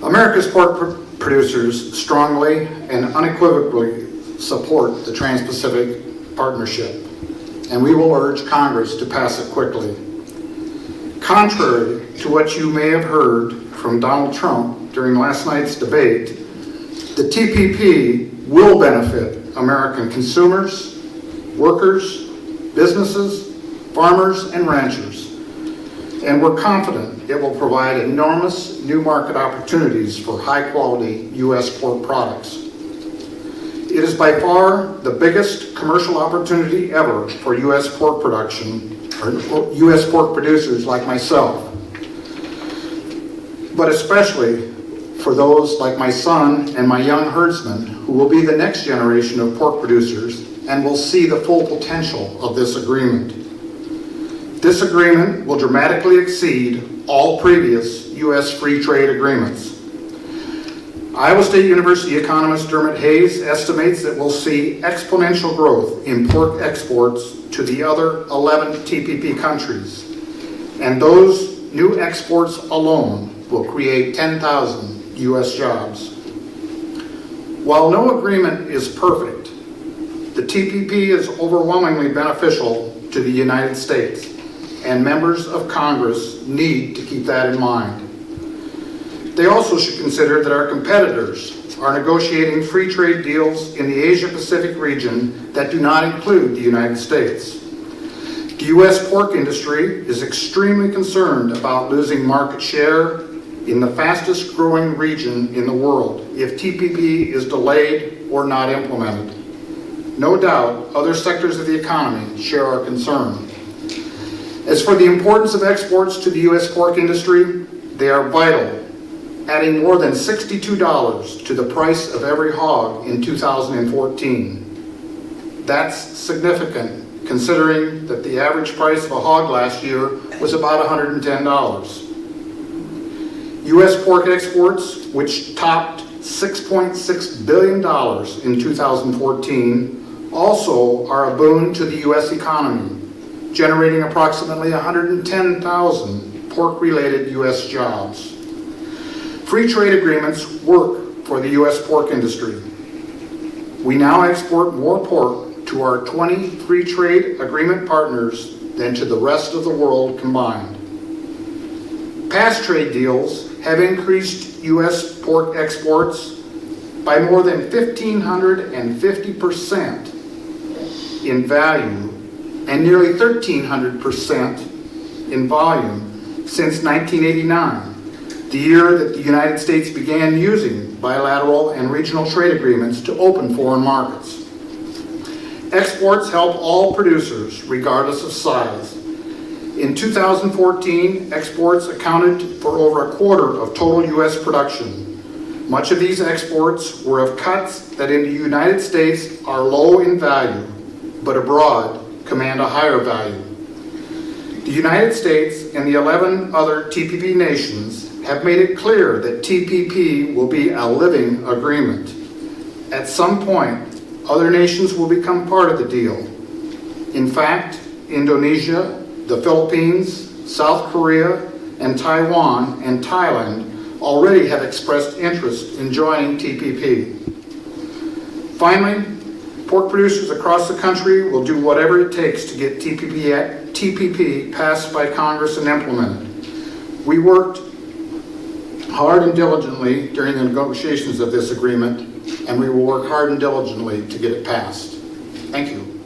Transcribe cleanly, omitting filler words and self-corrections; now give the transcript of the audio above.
America's pork producers strongly and unequivocally support the Trans-Pacific Partnership, and we will urge Congress to pass it quickly. Contrary to what you may have heard from Donald Trump during last night's debate, the TPP will benefit American consumers, workers, businesses, farmers, and ranchers, and we're confident it will provide enormous new market opportunities for high-quality U.S. pork products. It is by far the biggest commercial opportunity ever for U.S. pork production, or U.S. pork producers like myself, but especially for those like my son and my young herdsmen who will be the next generation of pork producers and will see the full potential of this agreement. This agreement will dramatically exceed all previous U.S. free trade agreements. Iowa State University economist Dermot Hayes estimates that we'll see exponential growth in pork exports to the other 11 TPP countries, and those new exports alone will create 10,000 U.S. jobs. While no agreement is perfect, the TPP is overwhelmingly beneficial to the United States, and members of Congress need to keep that in mind. They also should consider that our competitors are negotiating free trade deals in the Asia-Pacific region that do not include the United States. The U.S. pork industry is extremely concerned about losing market share in the fastest growing region in the world if TPP is delayed or not implemented. No doubt, other sectors of the economy share our concern. As for the importance of exports to the U.S. pork industry, they are vital, adding more than $62 to the price of every hog in 2014. That's significant, considering that the average price of a hog last year was about $110. U.S. pork exports, which topped $6.6 billion in 2014, also are a boon to the U.S. economy, generating approximately 110,000 pork-related U.S. jobs. Free trade agreements work for the U.S. pork industry. We now export more pork to our 20 free trade agreement partners than to the rest of the world combined. Past trade deals have increased U.S. pork exports by more than 1,550% in value and nearly 1,300% in volume since 1989, the year that the United States began using bilateral and regional trade agreements to open foreign markets. Exports help all producers, regardless of size. In 2014, exports accounted for over a quarter of total U.S. production. Much of these exports were of cuts that in the United States are low in value, but abroad command a higher value. The United States and the 11 other TPP nations have made it clear that TPP will be a living agreement. At some point, other nations will become part of the deal. In fact, Indonesia, the Philippines, South Korea, and Taiwan and Thailand already have expressed interest in joining TPP. Finally, pork producers across the country will do whatever it takes to get TPP passed by Congress and implemented. We worked hard and diligently during the negotiations of this agreement, and we will work hard and diligently to get it passed. Thank you.